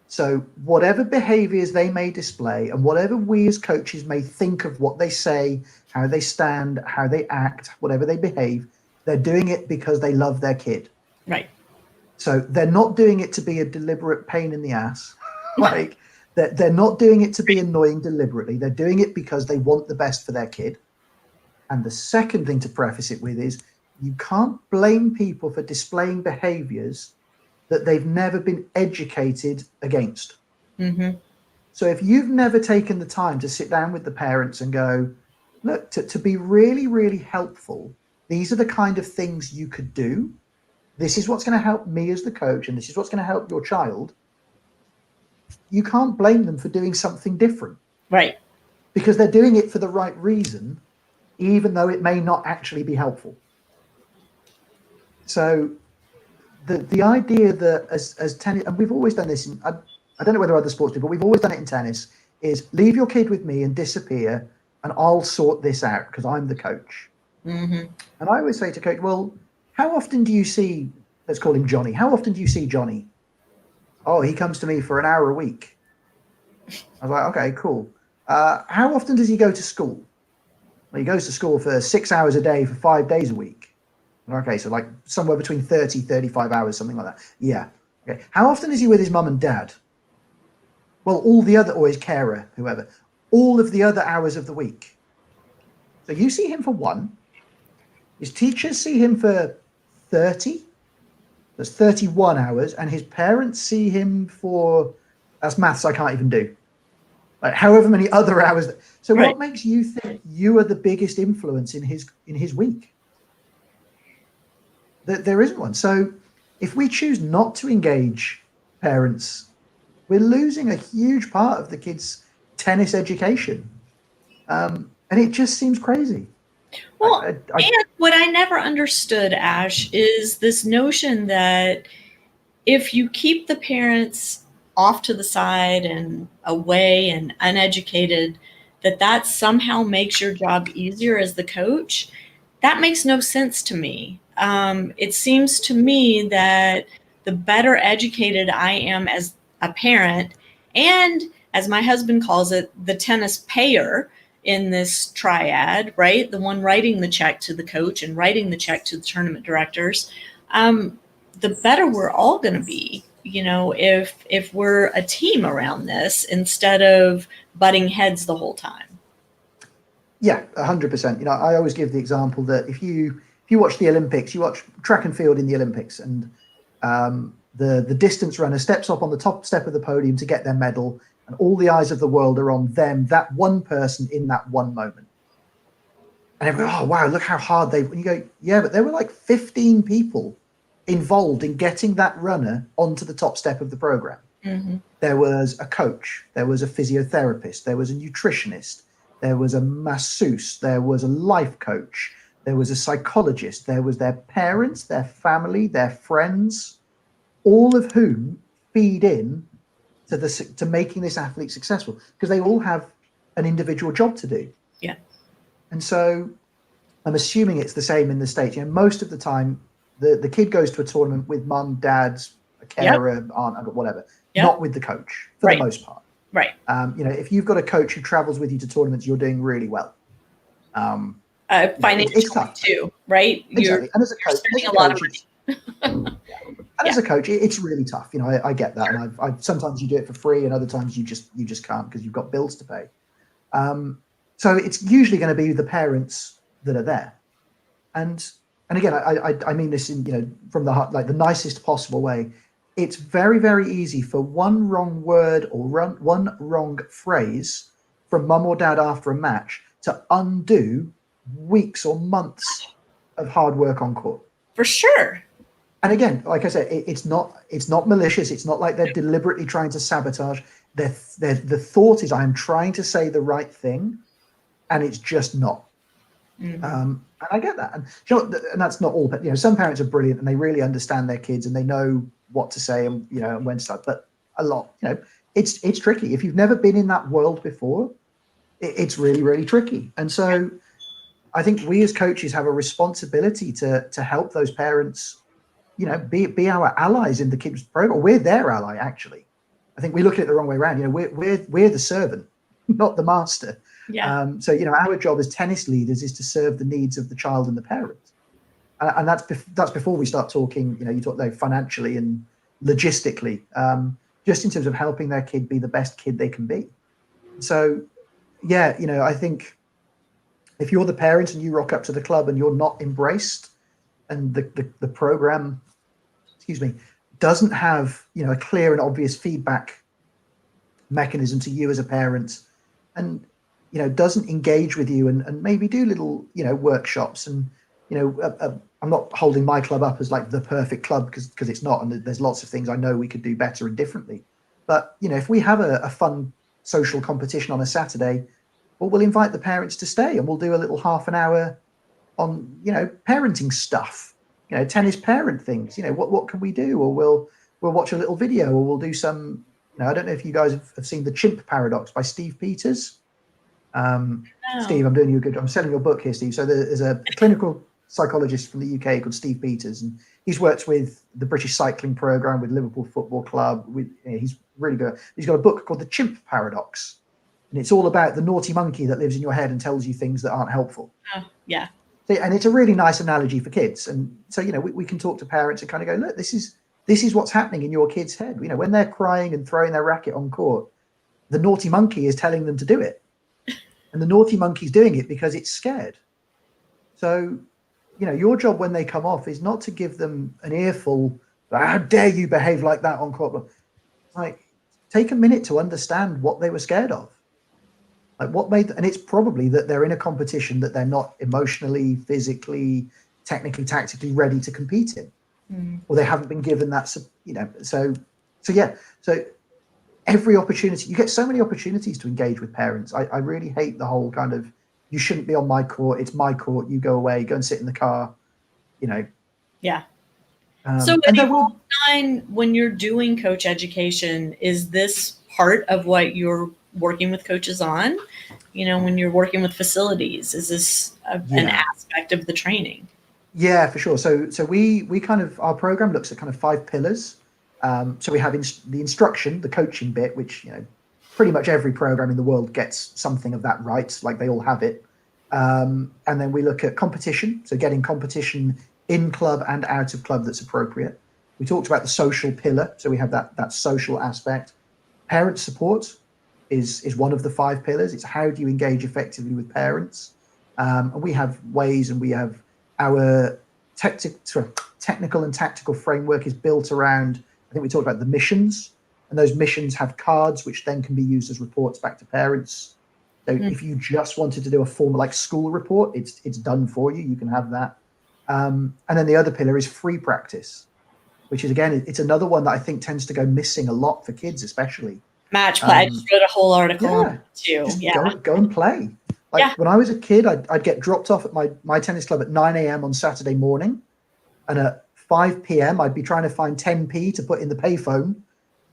So whatever behaviors they may display and whatever we as coaches may think of what they say, how they stand, how they act, whatever they behave, they're doing it because they love their kid. Right. So they're not doing it to be a deliberate pain in the ass. Like they're not doing it to be annoying deliberately. They're doing it because they want the best for their kid. And the second thing to preface it with is you can't blame people for displaying behaviors that they've never been educated against. Mm-hmm. So if you've never taken the time to sit down with the parents and go, look, to be really, really helpful, these are the kind of things you could do. This is what's going to help me as the coach, and this is what's going to help your child. You can't blame them for doing something different. Right. Because they're doing it for the right reason, even though it may not actually be helpful. So the idea that as tennis, and we've always done this, I don't know whether other sports do, but we've always done it in tennis, is leave your kid with me and disappear, and I'll sort this out because I'm the coach. Mm-hmm. And I always say to coach, well, how often do you see, let's call him Johnny, how often do you see Johnny? Oh, he comes to me for an hour a week. I was like, okay, cool. How often does he go to school? Well, he goes to school for 6 hours a day for 5 days a week. Okay, so like somewhere between 30, 35 hours, something like that. Yeah. Okay. How often is he with his mum and dad? Well, all the other, or his carer, whoever, all of the other hours of the week. So you see him for 1. His teachers see him for 30. That's 31 hours. And his parents see him for, that's maths I can't even do. Like however many other hours. So right. What makes you think you are the biggest influence in his week? There isn't one. So if we choose not to engage parents, we're losing a huge part of the kids' tennis education. And it just seems crazy. Well, and what I never understood, Ash, is this notion that if you keep the parents off to the side and away and uneducated, that somehow makes your job easier as the coach. That makes no sense to me. It seems to me that the better educated I am as a parent, and as my husband calls it, the tennis payer in this triad, right? The one writing the check to the coach and writing the check to the tournament directors, the better we're all going to be, if we're a team around this instead of butting heads the whole time. Yeah, 100%. I always give the example that if you watch the Olympics, you watch track and field in the Olympics, and the distance runner steps up on the top step of the podium to get their medal, and all the eyes of the world are on them, that one person in that one moment. And everyone, oh, wow, look how hard and you go, yeah, but there were like 15 people involved in getting that runner onto the top step of the program. Mm-hmm. There was a coach, there was a physiotherapist, there was a nutritionist, there was a masseuse, there was a life coach, there was a psychologist, there was their parents, their family, their friends, all of whom feed in to making this athlete successful, because they all have an individual job to do. Yeah. And so I'm assuming it's the same in the States. Most of the time, the kid goes to a tournament with mum, dad, a carer, aunt, whatever, not with the coach for the most part. Right. If you've got a coach who travels with you to tournaments, you're doing really well. Financially it's tough too, right? Exactly. And as a coach, spending a lot of money. And as a coach, it's really tough. I get that, and I've sometimes you do it for free, and other times you just can't because you've got bills to pay. So it's usually going to be the parents that are there, and again, I mean this in from the heart, like the nicest possible way. It's very, very easy for one wrong word or one wrong phrase from mum or dad after a match to undo weeks or months of hard work on court. For sure. And again, like I said, it's not malicious. It's not like they're deliberately trying to sabotage. The thought is, I am trying to say the right thing, and it's just not. And I get that, and and that's not all. But some parents are brilliant, and they really understand their kids, and they know what to say, and and when to start. But a lot, it's tricky. If you've never been in that world before, it's really, really tricky. And so, I think we as coaches have a responsibility to help those parents. Be our allies in the kids program. We're their ally, actually. I think we look at it the wrong way around. We're the servant, not the master. Yeah. So our job as tennis leaders is to serve the needs of the child and the parent, and that's before we start talking. You talk financially and logistically, just in terms of helping their kid be the best kid they can be. So, I think if you're the parent and you rock up to the club and you're not embraced, and the program, doesn't have a clear and obvious feedback mechanism to you as a parent, and doesn't engage with you and maybe do little workshops, and I'm not holding my club up as like the perfect club because it's not, and there's lots of things I know we could do better and differently. But if we have a fun social competition on a Saturday, well, we'll invite the parents to stay and we'll do a little half an hour on parenting stuff, tennis parent things. What can we do? Or we'll watch a little video, or we'll do some. I don't know if you guys have seen The Chimp Paradox by Steve Peters. No. Steve, I'm selling your book here, Steve. So there's a clinical psychologist from the UK called Steve Peters, and he's worked with the British cycling program, with Liverpool Football Club. He's really good. He's got a book called The Chimp Paradox, and it's all about the naughty monkey that lives in your head and tells you things that aren't helpful. Oh, yeah. And it's a really nice analogy for kids. And so we can talk to parents and kind of go, look, this is what's happening in your kid's head. When they're crying and throwing their racket on court, the naughty monkey is telling them to do it. And the naughty monkey's doing it because it's scared. So, your job when they come off is not to give them an earful, how dare you behave like that on court. Like, take a minute to understand what they were scared of. Like what made, and it's probably that they're in a competition that they're not emotionally, physically, technically, tactically ready to compete in, or they haven't been given that, so every opportunity, you get so many opportunities to engage with parents. I really hate the whole kind of, you shouldn't be on my court, it's my court, you go away, go and sit in the car, Yeah. So at Evolve 9, when you're doing coach education, is this part of what you're working with coaches on? When you're working with facilities, is this an aspect of the training? Yeah, for sure. So we kind of, our program looks at kind of 5 pillars. So we have the instruction, the coaching bit, which pretty much every program in the world gets something of that right, like they all have it. And then we look at competition, so getting competition in club and out of club that's appropriate. We talked about the social pillar, so we have that social aspect. Parent support is one of the 5 pillars. It's how do you engage effectively with parents, and we have ways, and we have our technical and tactical framework is built around, I think we talked about the missions, and those missions have cards which then can be used as reports back to parents. So if you just wanted to do a formal like school report, it's done for you. You can have that. And then the other pillar is free practice, which is, again, it's another one that I think tends to go missing a lot for kids, especially. Match play. I just read a whole article on it too. Just go and play. Like when I was a kid, I'd get dropped off at my tennis club at 9 a.m. on Saturday morning. And at 5 p.m., I'd be trying to find 10p to put in the payphone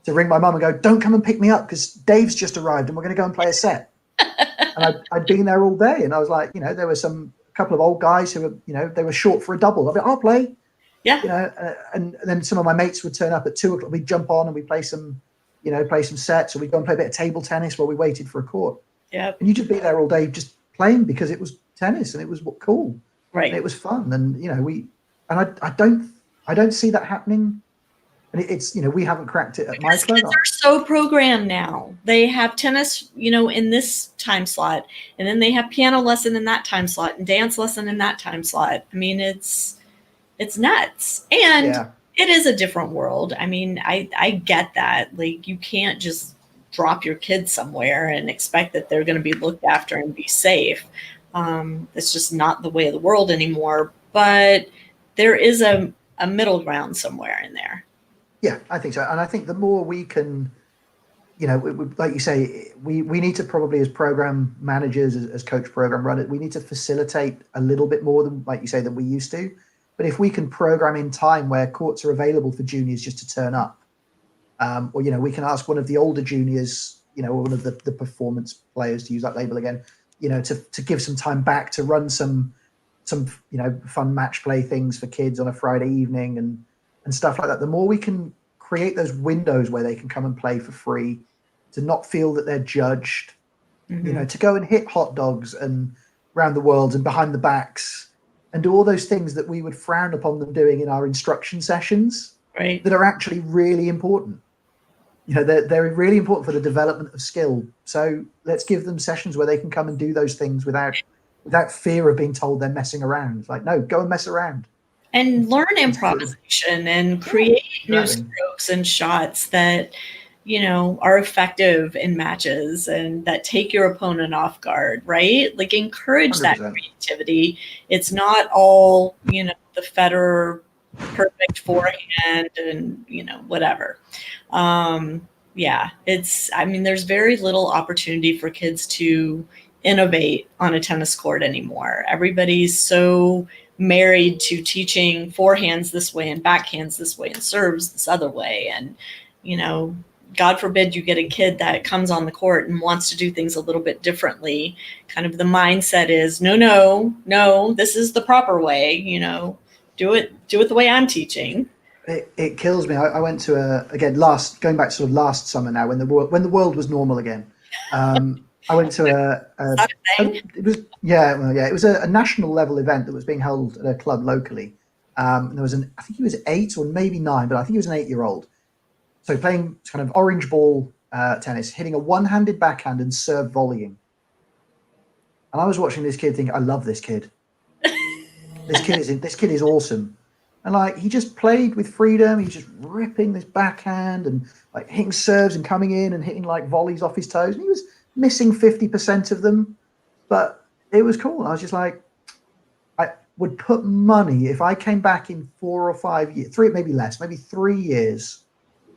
to ring my mum and go, don't come and pick me up because Dave's just arrived and we're going to go and play a set. And I'd been there all day. And I was like, there were a couple of old guys who were, they were short for a double. I'd be, I'll play. Yeah. And then some of my mates would turn up at 2 o'clock. We'd jump on and we'd play some sets, or we'd go and play a bit of table tennis while we waited for a court. Yeah. And you'd just be there all day just playing because it was tennis and it was cool. Right. And it was fun. And, I don't see that happening And it's, we haven't cracked it at my Because club. kids are so programmed now. They have tennis, in this time slot, and then they have piano lesson in that time slot and dance lesson in that time slot. I mean, it's nuts. And Yeah. it is a different world. I mean, I get that. Like, you can't just drop your kids somewhere and expect that they're going to be looked after and be safe. It's just not the way of the world anymore. But there is a middle ground somewhere in there. Yeah, I think so. And I think the more we can, like you say, we need to probably, as program managers, as coach program runners, we need to facilitate a little bit more than, like you say, than we used to. But if we can program in time where courts are available for juniors just to turn up, or, we can ask one of the older juniors, or one of the performance players, to use that label again, to give some time back to run some fun match play things for kids on a Friday evening and stuff like that. The more we can create those windows where they can come and play for free, to not feel that they're judged, to go and hit hot dogs and round the world and behind the backs and do all those things that we would frown upon them doing in our instruction sessions, right, that are actually really important. They're really important for the development of skill. So let's give them sessions where they can come and do those things without fear of being told they're messing around. It's like, no, go and mess around. And learn improvisation and create new strokes and shots that, are effective in matches and that take your opponent off guard, right? Like, encourage 100%. That creativity. It's not all, the Federer perfect forehand and, whatever. There's very little opportunity for kids to innovate on a tennis court anymore. Everybody's so married to teaching forehands this way and backhands this way and serves this other way. And, God forbid you get a kid that comes on the court and wants to do things a little bit differently. Kind of the mindset is, no, this is the proper way, do it the way I'm teaching. It kills me. I went to going back to sort of last summer now, when the world was normal again. I went to it was a national level event that was being held at a club locally. And there was I think he was 8 or maybe 9, but I think he was an 8-year-old. So playing kind of orange ball tennis, hitting a one-handed backhand and serve volleying. And I was watching this kid thinking, I love this kid. This kid is awesome. And like, he just played with freedom. He's just ripping this backhand and like hitting serves and coming in and hitting like volleys off his toes. And he was missing 50% of them, but it was cool. I was just like, I would put money if I came back in 4 or 5 years, 3, maybe less, maybe 3 years,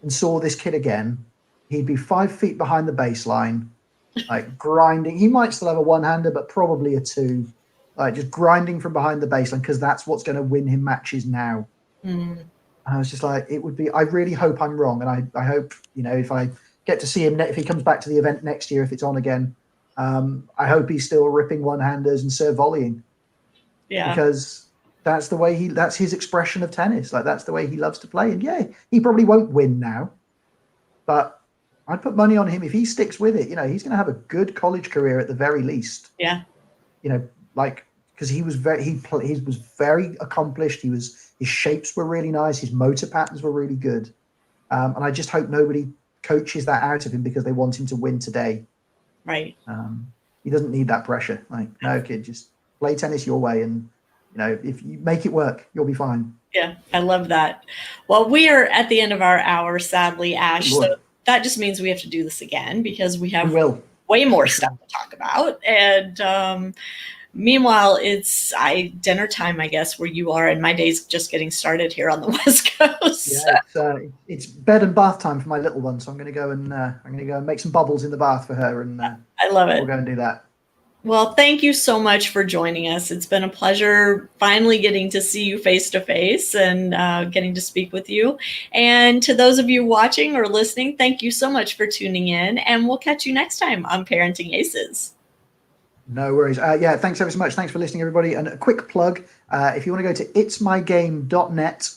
and saw this kid again. He'd be 5 feet behind the baseline, like grinding. He might still have a one-hander, but probably a 2. Like just grinding from behind the baseline, because that's what's going to win him matches now. And I was just like, it would be, I really hope I'm wrong. And I hope, if I get to see him, if he comes back to the event next year, if it's on again, I hope he's still ripping one-handers and serve volleying. Yeah. Because that's the way that's his expression of tennis. Like, that's the way he loves to play. And yeah, he probably won't win now, but I'd put money on him if he sticks with it. He's going to have a good college career at the very least. Yeah. Because he was very accomplished. His shapes were really nice. His motor patterns were really good. And I just hope nobody coaches that out of him because they want him to win today. Right. He doesn't need that pressure. Like, no, kid, just play tennis your way. And, if you make it work, you'll be fine. Yeah, I love that. Well, we are at the end of our hour, sadly, Ash. So that just means we have to do this again because we have way more stuff to talk about. And meanwhile, it's dinner time, I guess, where you are, and my day's just getting started here on the West Coast. Yeah, it's bed and bath time for my little one, so I'm going to go and make some bubbles in the bath for her, and I love it. We'll go and do that. Well, thank you so much for joining us. It's been a pleasure finally getting to see you face to face and getting to speak with you. And to those of you watching or listening, thank you so much for tuning in, and we'll catch you next time on Parenting Aces. No worries. Thanks ever so much. Thanks for listening, everybody. And a quick plug, if you want to go to itsmygame.net,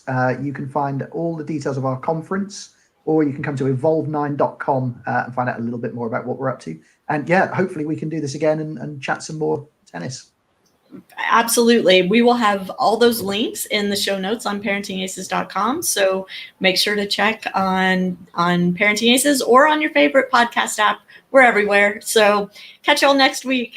you can find all the details of our conference, or you can come to evolve9.com and find out a little bit more about what we're up to. And hopefully we can do this again and chat some more tennis. Absolutely. We will have all those links in the show notes on parentingaces.com. So make sure to check on Parenting Aces or on your favorite podcast app. We're everywhere. So catch y'all next week.